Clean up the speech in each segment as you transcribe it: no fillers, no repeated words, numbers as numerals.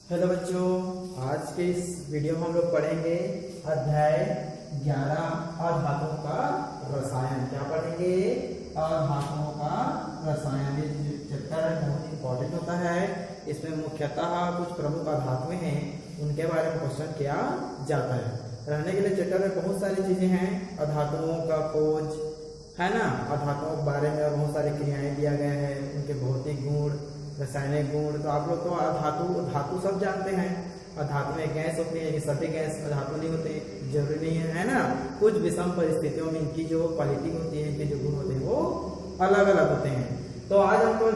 Hello बच्चों, आज के इस वीडियो में हम लोग पढ़ेंगे अध्याय 11 अधातुओं का रसायन। क्या पढ़ेंगे? अधातुओं का रसायन। ये चैप्टर बहुत इंपॉर्टेंट होता है। इसमें मुख्यतः कुछ प्रमुख अधातुएं हैं, उनके बारे में क्वेश्चन किया जाता है। रहने के लिए चैप्टर में बहुत सारी चीजें हैं। अधातुओं का खोज है ना, अधातुओं के बारे में और बहुत सारी क्रियाएं दिया गया है, उनके भौतिक गुण, रासायनिक गुण। तो आप लोग तो धातु सब जानते हैं। धातु में गैस होती है, ये सभी गैस धातु नहीं होते, जरूरी नहीं है ना। कुछ विषम परिस्थितियों में इनकी जो क्वालिटी होती है, इनके जो गुण होते हैं वो अलग अलग होते हैं। तो आज हमको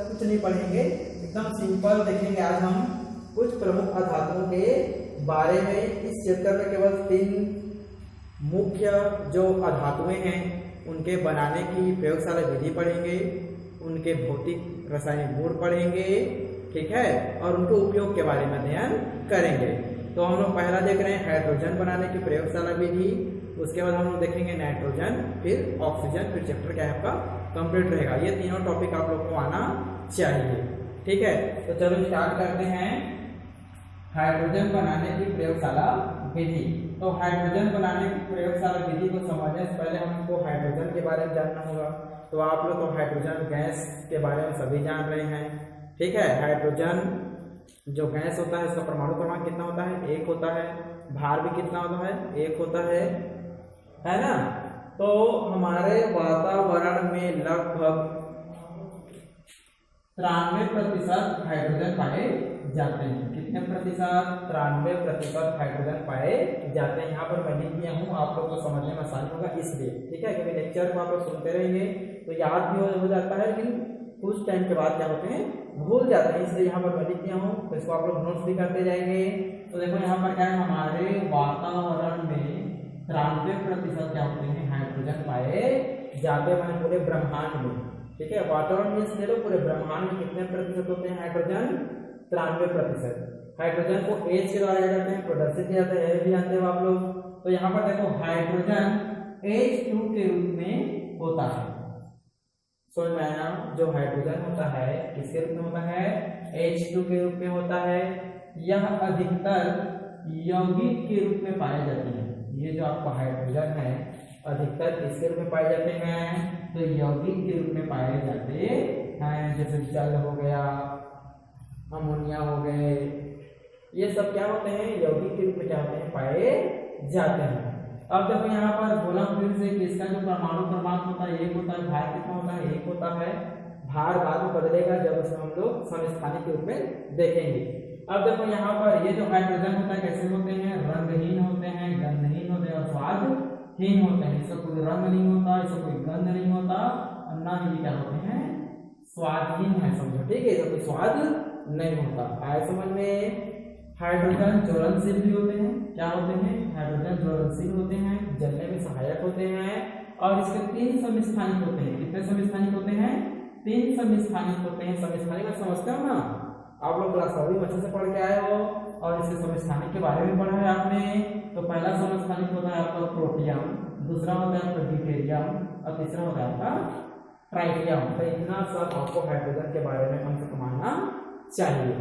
कुछ नहीं पढ़ेंगे, एकदम सिंपल देखेंगे। आज हम कुछ प्रमुख अधातुओं के बारे में इस चैप्टर में केवल 3 मुख्य जो अधातुएं हैं उनके बनाने की प्रयोगशाला विधि पढ़ेंगे, उनके भौतिक रासायनिक गुण पढ़ेंगे, ठीक है, और उनके उपयोग के बारे में अध्ययन करेंगे। तो हम लोग पहला देख रहे हैं हाइड्रोजन बनाने की प्रयोगशाला विधि। उसके बाद हम लोग देखेंगे नाइट्रोजन, फिर ऑक्सीजन, फिर चैप्टर क्या है आपका कंप्लीट रहेगा। ये तीनों टॉपिक आप लोग को आना चाहिए, ठीक है। तो चलो स्टार्ट करते हैं हाइड्रोजन बनाने की प्रयोगशाला विधि। तो हाइड्रोजन बनाने की प्रयोगशाला विधि को समझने से पहले हमको हाइड्रोजन के बारे में जानना होगा। तो आप लोग तो हाइड्रोजन गैस के बारे में सभी जान रहे हैं, ठीक है। हाइड्रोजन जो गैस होता है, इसका परमाणु क्रमांक कितना होता है? 1 होता है। भार भी कितना होता है? 1 होता है ना। तो हमारे वातावरण में लगभग 93% हाइड्रोजन पाए जाते हैं। कितने प्रतिशत? 93% हाइड्रोजन पाए जाते हैं। यहाँ पर मैं लिख दिया हूँ, आप लोग को समझने में आसानी होगा इसलिए, ठीक है। क्योंकि लेक्चर को आप लोग सुनते रहेंगे तो याद भी हो जाता है, लेकिन कुछ टाइम के बाद क्या होते हैं, भूल जाते हैं, इसलिए यहाँ पर मैं लिख दिया हूँ। तो इसको आप लोग नोट्स भी करते जाएंगे। तो देखो यहाँ पर क्या है, हमारे वातावरण में 93% क्या होते हैं, हाइड्रोजन पाए जाते हैं पूरे ब्रह्मांड में, ठीक है। वातावरण में से पूरे ब्रह्मांड में कितने प्रतिशत होते हैं हाइड्रोजन? 93%। हाइड्रोजन को H के द्वारा क्या करते हैं, प्रदर्शित किया जाता है, भी जानते हो आप लोग। तो यहाँ पर देखो हाइड्रोजन H2 के रूप में होता है। समझ में आया? जो हाइड्रोजन होता है किसके रूप में होता है? H2 के रूप में होता है। यह अधिकतर यौगिक के रूप में पाए जाते हैं। ये जो आपका हाइड्रोजन है अधिकतर किसके रूप में पाए जाते हैं? तो यौगिक के रूप में पाए जाते हैं। जैसे जल हो गया, अमोनिया हो गए, ये सब क्या होते हैं, यौगिक के रूप में क्या होते हैं, पाए जाते हैं। अब देखो यहाँ पर बोला फिर से कि इसका जो परमाणु क्रमांक होता है 1 होता है। भार कितना होता है? 1 होता है। भार बाद में बदलेगा जब उसमें हम लोग समस्थानिक के रूप में देखेंगे। अब देखो यहाँ पर ये जो हाइड्रोजन होता है कैसे होते हैं? रंगहीन होते हैं, गंधहीन होते हैं और स्वादहीन होते हैं। इसका कोई रंग नहीं होता, इसका कोई गंध नहीं होता, और ना ही क्या होते हैं, स्वादहीन है, समझो, ठीक है। इसका कोई स्वाद नहीं होता। आए समझ में? हाइड्रोजन ज्वलनशील भी होते हैं। क्या होते हैं? हाइड्रोजन ज्वलनशील होते हैं, जलने में सहायक होते हैं, और इसके 3 समस्थानिक होते हैं। कितने समस्थानिक होते हैं? 3 समस्थानिक होते हैं। समस्थानिक में समझते हो ना, आप लोग क्लास 7वीं में अच्छे से पढ़ के आए हो, और इसके समस्थानिक के बारे में पढ़ा है आपने। तो पहला समस्थानिक होता है आपका प्रोटियम, दूसरा होता है आपका ड्यूटेरियम, और तीसरा होता है आपका ट्राइटियम। तो इतना सब आपको हाइड्रोजन के बारे में हमसे मानना चाहिए,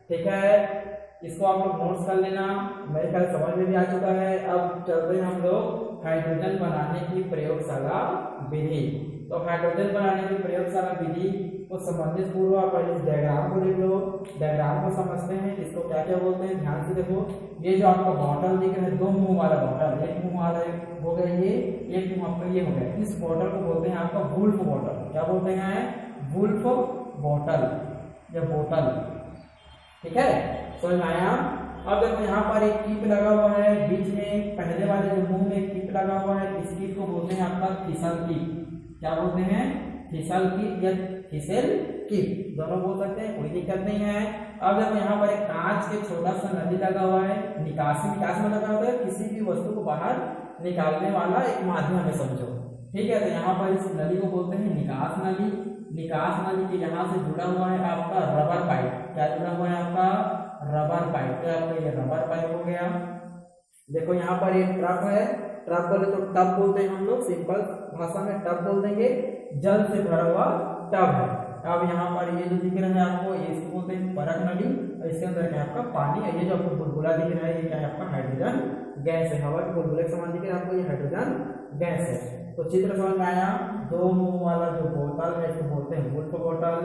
ठीक है। इसको आप लोग नोट्स कर लेना, मेरे ख्याल समझ में भी आ चुका है। अब चलते हैं हम लोग हाइड्रोजन बनाने की प्रयोगशाला विधि। तो हाइड्रोजन बनाने की प्रयोगशाला विधि को संबंधित पूर्व पहले इस डायग्राम को देख लो। डायग्राम को समझते हैं, इसको क्या क्या बोलते हैं, ध्यान से देखो। ये जो आपका बॉटल दिख रहा है, 2 मुंह वाला बॉटल, एक मुंह वाला हो गया ये, एक मुंह आपका ये हो गया। इस बॉटल को बोलते हैं आपका वुल्फ बॉटल। क्या बोलते हैं? वुल्फ बॉटल या बोतल, ठीक है। समझ में आया? अब देखो यहाँ पर एक टिप लगा हुआ है बीच में, पहले वाले जो मुंह में एक टिप लगा हुआ है, इस टिप को बोलते हैं आपका फिसल टिप। क्या बोलते हैं? फिसल टिप या फिसल टिप, दोनों बोल सकते हैं, कोई दिक्कत नहीं है। अब देखो यहाँ पर एक कांच के छोटा सा नली लगा हुआ है। विकास में लगा होता है किसी भी वस्तु को बाहर निकालने वाला एक माध्यम है, समझो, ठीक है। तो यहाँ पर इस नली को बोलते हैं निकास नली। निकास नली के यहाँ से जुड़ा हुआ है आपका रबर पाइप। क्या जुड़ा हुआ है आपका? Rubber pipe. तो आपका ये रबर पाइप हो गया। देखो यहाँ पर एक ट्रक है, ट्रक बोले तो टब बोलते हैं हम लोग, सिंपल भाषा में टब बोल देंगे। जल से भरा हुआ टब है, अब यहाँ पर ये जो दिख रहा है आपको, ये इसको बोलते हैं परक नली, और इसके अंदर क्या है आपका पानी, और ये जो आपको बुलबुला दिख रहा है ये क्या है आपका हाइड्रोजन गैस है। हवा के बुलबुले के समान दिख रहा है आपको, ये हाइड्रोजन गैस है। तो चित्र समझ में आया। दो मुंह वाला जो बोतल है इसको बोलते हैं वुल्फ बोतल।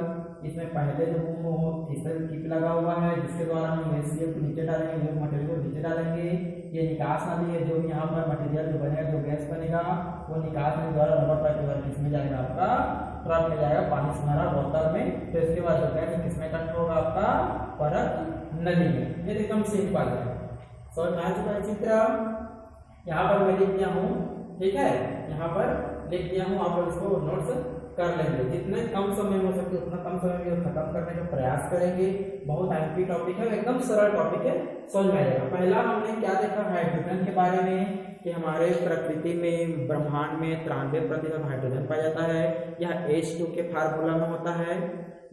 इसमें पहले जो मुंह फिसल टिप लगा हुआ है जिसके द्वारा हम एसीएफ को नीचे डालेंगे, जो मटेरियल को नीचे डालेंगे। ये निकास नली है, जो यहाँ पर मटेरियल जो बनेगा, जो गैस बनेगा वो निकास नली द्वारा रबर पाइप द्वारा किसमें जाएगा आपका ट्रक में जाएगा, पानी से भरा बोतल में। फिर उसके बाद जो गैस किसमें इकट्ठा होगा आपका परत नली में। ये एकदम सिंपल है, समझ में आ चुका है चित्र। यहाँ पर मैं लिख दिया हूँ, ठीक है, यहाँ पर लिख दिया हूँ, आप लोग इसको नोट्स कर लेंगे। जितने कम समय में हो सके उतना कम समय में खत्म करने का प्रयास करेंगे। बहुत एमपी टॉपिक है, एकदम सरल टॉपिक है, समझ में आएगा। पहला हमने क्या देखा हाइड्रोजन के बारे में, कि हमारे प्रकृति में ब्रह्मांड में 93% हाइड्रोजन पाया जाता है। यह H2 के फार्मूला में होता है।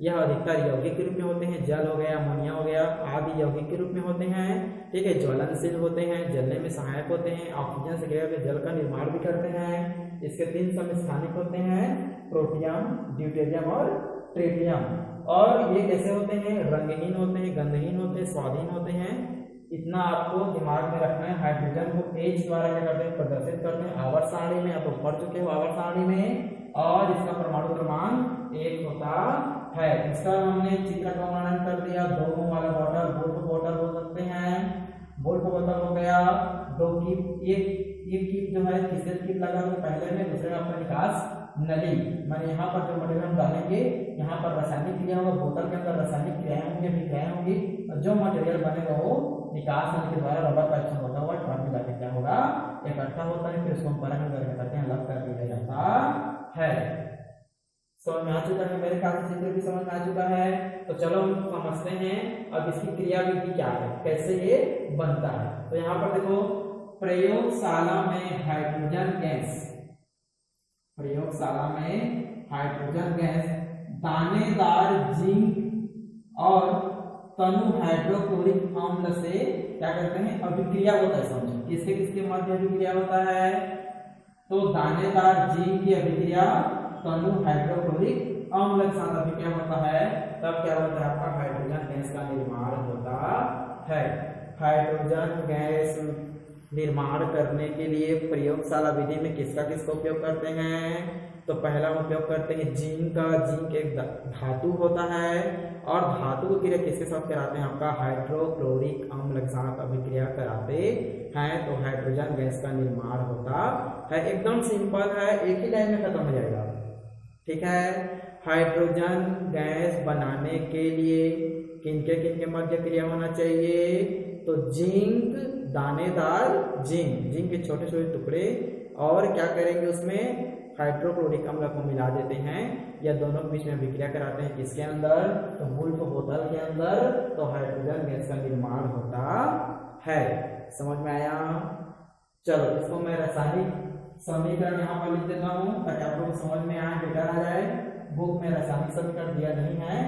यह अधिकतर यौगिक के रूप में होते हैं, जल हो गया, अमोनिया हो गया आदि यौगिक के रूप में होते हैं, ठीक है। ज्वलनशील होते हैं, जलने में सहायक होते हैं, ऑक्सीजन से घिरे हुए जल का निर्माण भी करते हैं। इसके 3 समस्थानिक होते हैं, प्रोटियम, ड्यूटेरियम और ट्रिटियम। और ये कैसे होते हैं, रंगहीन होते हैं, गंधहीन होते हैं, स्वादहीन होते हैं। इतना आपको दिमाग में रखना है। हाइड्रोजन को H द्वारा क्या करते हैं, प्रदर्शित करते हैं आवर्त सारणी में। आप लोग पढ़ चुके हो आवर्त सारणी में, और इसका परमाणु क्रमांक 1 होता है। इसका हमने चित्र का वर्णन कर दिया। 2 मुंह वाला बॉटल वुल्फ बॉटल बोल सकते हैं, वुल्फ बोतल हो गया। 2 कीप, एक कीप जो है फिसल कीप लगा हुआ पहले में, दूसरे में आपका निकास नली। मैंने यहाँ पर जो मटेरियल हम डालेंगे, यहाँ पर रासायनिक क्रिया होगा, बोतल के अंदर रासायनिक क्रियाएं होंगी, अभिक्रियाएं होंगी, और जो मटेरियल बनेगा वो निकास नली के द्वारा रबर पाइप से होता हुआ ट्रक में जाके क्या होगा इकट्ठा होता है। फिर उसको हम परख में करते हैं, अलग कर दिया जाता है। समझ में आ चुका है, मेरे ख्याल से चित्र भी समझ में आ चुका है। तो चलो हम समझते हैं अब इसकी क्रियाविधि क्या है, कैसे ये बनता है। तो यहाँ पर देखो, प्रयोगशाला में हाइड्रोजन गैस, प्रयोगशाला में हाइड्रोजन गैस दानेदार जिंक और तनु हाइड्रोक्लोरिक अम्ल से क्या करते हैं, अभिक्रिया होता है। समझो किसके किसके मध्य अभिक्रिया होता है, तो दानेदार जिंक की अभिक्रिया तनु हाइड्रोक्लोरिक अम्ल के साथ अभिक्रिया होता है, तब क्या होता है आपका हाइड्रोजन गैस का निर्माण होता है। हाइड्रोजन गैस निर्माण करने के लिए प्रयोगशाला विधि में किसका उपयोग करते हैं, तो पहला उपयोग करते हैं जिंक का। जिंक एक धातु होता है, और धातु को क्रिया किसके साथ कराते हैं, आपका हाइड्रोक्लोरिक अम्ल के साथ अभिक्रिया कराते हैं, तो हाइड्रोजन गैस का निर्माण होता है। एकदम सिंपल है, एक ही लाइन में खत्म हो जाएगा, ठीक है। हाइड्रोजन गैस बनाने के लिए किनके मध्य क्रिया होना चाहिए, तो जिंक, दानेदार जिंक के छोटे छोटे टुकड़े, और क्या करेंगे उसमें हाइड्रोक्लोरिक अम्ल को मिला देते हैं, या दोनों के बीच में अभिक्रिया कराते हैं किसके अंदर, तो वुल्फ बोतल के अंदर, तो हाइड्रोजन गैस का निर्माण होता है। समझ में आया। चलो इसको मैं रासायनिक समीकरण यहाँ पर लिख देता हूँ ताकि आप लोग समझ में आए, बेटर आ जाए। बुक में रासायनिक समीकरण दिया नहीं है,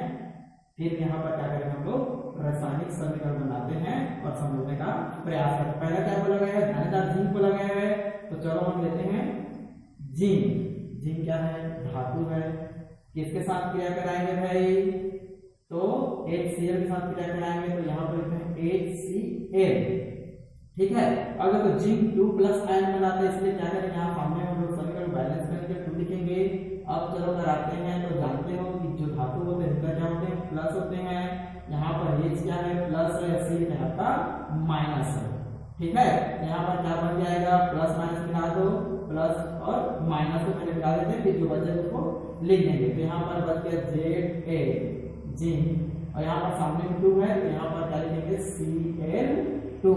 फिर यहाँ पर क्या करेंगे हम लोग रासायनिक समीकरण बनाते हैं और समझने का प्रयास करते हैं। पहला क्या बोला गया है, दानेदार जिंक बोला गया है, तो चलो हम लेते हैं जिंक। जिंक क्या है, धातु है। किसके साथ क्रिया कराएंगे भाई, तो HCl के साथ क्रिया कराएंगे, तो यहाँ पर लिखते हैं HCl, ठीक है। अगर तो जिंक 2+ आयन बनाते हैं, इसलिए क्या करेंगे, यहाँ सामने हम लोग समीकरण बैलेंस करके 2 लिखेंगे। अब चलो कराते हैं, तो जानते हो कि जो धातु होते हैं उनका क्या होते हैं, प्लस होते हैं। यहाँ पर H क्या है, प्लस है, Cl क्या आपका माइनस है, ठीक है। यहाँ पर क्या बन जाएगा, प्लस माइनस मिला दो, प्लस और माइनस को पहले मिला देते हैं, फिर जो बचे उसको लिख देंगे। तो यहाँ पर बच गया ZA जिंक, और यहाँ पर सामने में 2 है, तो यहाँ पर क्या लिखेंगे Cl2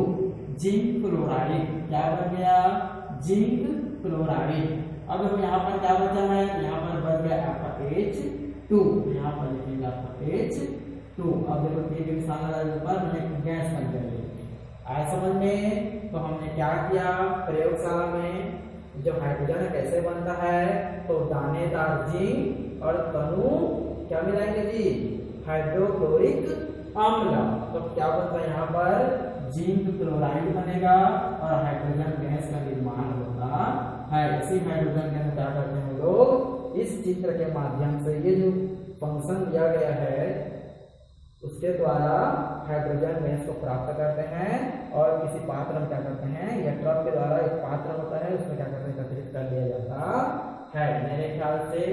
जिंक क्लोराइड। क्या बन गया, जिंक क्लोराइड। अब देखो यहाँ पर क्या बचा है, यहाँ पर बच गया आपका H2, यहाँ पर लिखेंगे आपका H2। अब देखो के निशान लगा ऊपर, मैंने गैस बन गई। आया समझ में। तो हमने क्या किया, प्रयोगशाला में जो हाइड्रोजन है कैसे बनता है, तो दानेदार जिंक और तनु क्या मिलाएंगे जी, हाइड्रोक्लोरिक अम्ल। तो क्या बनता है, यहाँ पर जिंक क्लोराइड बनेगा और हाइड्रोजन गैस का निर्माण होता है। इसी हाइड्रोजन गैस क्या करते हैं लोग, इस चित्र के माध्यम से ये जो फंक्शन दिया गया है उसके द्वारा हाइड्रोजन गैस को प्राप्त करते हैं और किसी पात्र में क्या करते हैं, या ट्रक के द्वारा एक पात्र होता है उसमें क्या करते हैं, एकत्रित कर लिया जाता है। मेरे ख्याल से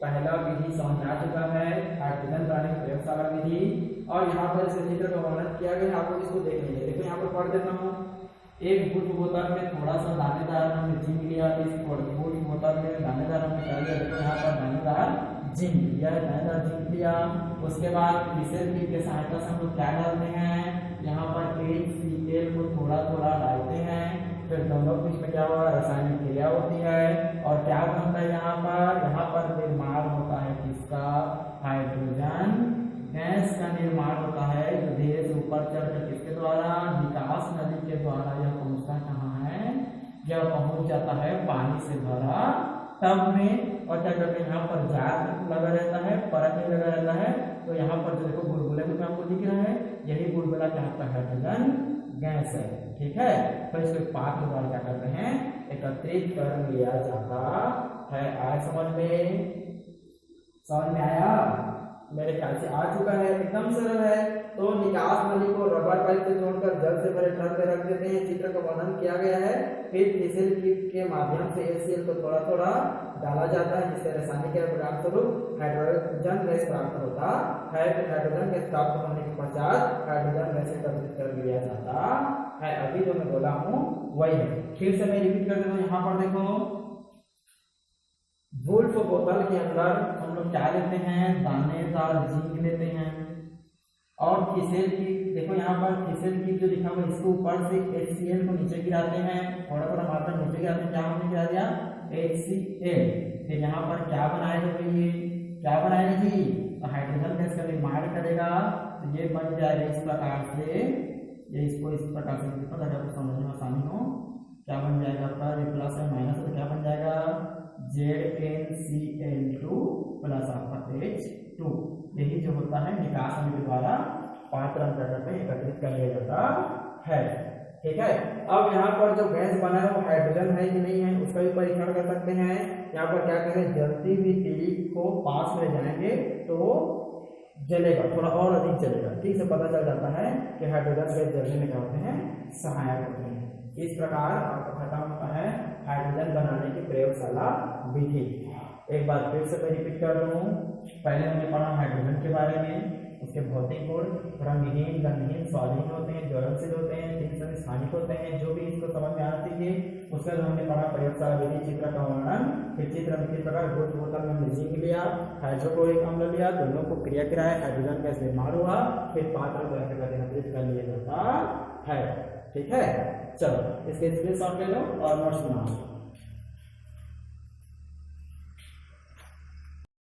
पहला विधि समझ आ चुका है, हाइड्रोजन बनाने की प्रयोगशाला विधि। और यहाँ पर इस चित्र का वर्णन किया गया है, आप लोग इसको देख लीजिए। देखो यहाँ पर पढ़ देता हूँ, एक फुट बोतल में थोड़ा सा दानेदार हमने जिंक लिया, इस फुट बोतल में दानेदार हमने क्या लिया, देखो यहाँ पर दानेदार जिंक लिया, दानेदार जिंक लिया। उसके बाद विशेष बीज की सहायता से हम लोग क्या डालते हैं, यहाँ पर HCl को थोड़ा थोड़ा डालते हैं, फिर दोनों बीच में क्या हुआ, रासायनिक क्रिया होती है और क्या बनता है, यहाँ पर निर्माण होता है किसका, हाइड्रोजन गैस का निर्माण होता है, जो धीरे से ऊपर चढ़कर किसके द्वारा, निकास नली के द्वारा यह पहुंचता कहाँ है, जब पहुंच जाता है पानी से भरा टब में। और क्या करते हैं, यहाँ पर जार लगा रहता है, परत में लगा रहता है, तो यहाँ पर जो देखो बुलबुले में आपको दिख रहा है, यही बुलबुला क्या होता है, हाइड्रोजन गैस है। ठीक है, तो इसके पात्र द्वारा क्या करते हैं, एकत्रित कर लिया जाता है। आया समझ में आया, मेरे ख्याल से आ चुका है, एकदम सरल है। तो निकास नली को रबर पाइप से जोड़कर जल से भरे ट्रक में रख देते हैं, चित्र का वर्णन किया गया है। फिर फिशर टिप के माध्यम से HCl को थोड़ा थोड़ा डाला जाता है, जिससे रासायनिक परिणाम स्वरूप हाइड्रोजन गैस प्राप्त होता है। फिर हाइड्रोजन गैस प्राप्त होने के पश्चात हाइड्रोजन गैस एकत्रित कर लिया जाता है। अभी जो मैं बोला हूँ वही है, फिर से मैं रिपीट कर देता हूँ। यहाँ पर देखो, वुल्फ बोतल के अंदर हम लोग क्या लेते हैं, दानेदार जिंक लेते हैं और फिशर की, देखो यहाँ पर फिशर की जो लिखा हुआ है, इसको ऊपर से HCl को नीचे गिराते हैं, थोड़ा थोड़ा मात्रा नीचे गिराते हैं, क्या हमने गिरा दिया, HCl। फिर यहाँ पर क्या बनाएगा भाई, ये क्या बनाएगा जी, तो हाइड्रोजन गैस का निर्माण करेगा। तो ये बन जाएगा इस प्रकार से, ये इसको इस प्रकार से लिखो ताकि आपको समझने में आसानी हो। क्या बन जाएगा आपका, ये प्लस है माइनस है, तो क्या बन जाएगा, ZnCl2 प्लस आपका H2। यही जो होता है निकास नली के द्वारा पात्र में एकत्रित कर लिया जाता है। ठीक है, अब यहाँ पर जो गैस बना है वो हाइड्रोजन है कि नहीं है, उसका भी परीक्षण कर सकते हैं। यहाँ पर क्या करें, जलती हुई तीली को पास में जाएंगे तो जलेगा, थोड़ा और अधिक जलेगा। ठीक से पता चल जाता है कि हाइड्रोजन गैस जलने में क्या होते हैं, सहायक होते हैं। इस प्रकार आपका खत्म होता है हाइड्रोजन बनाने की प्रयोगशाला विधि। एक बार फिर से मैं रिपीट कर दूं, पहले हमने पढ़ा हाइड्रोजन के बारे में, उसके भौतिक गुण रंगहीन, गंधहीन, स्वादहीन होते हैं, ज्वलनशील होते हैं, तीक्ष्ण, स्थानिक होते हैं, जो भी इसको समझ में आना चाहिए। उसके बाद हमने पढ़ा प्रयोगशाला विधि, चित्र का वर्णन, फिर चित्र में किस प्रकार गुड़ बोतल में हमने जिंक लिया, हाइड्रोक्लोरिक अम्ल लिया, दोनों को क्रिया कराया, हाइड्रोजन गैस निर्माण हुआ, फिर पात्र को एकत्रित कर लिया जाता है। ठीक है, चलो इसके स्क्रीनशॉट ले लो और नोट्स बनाओ।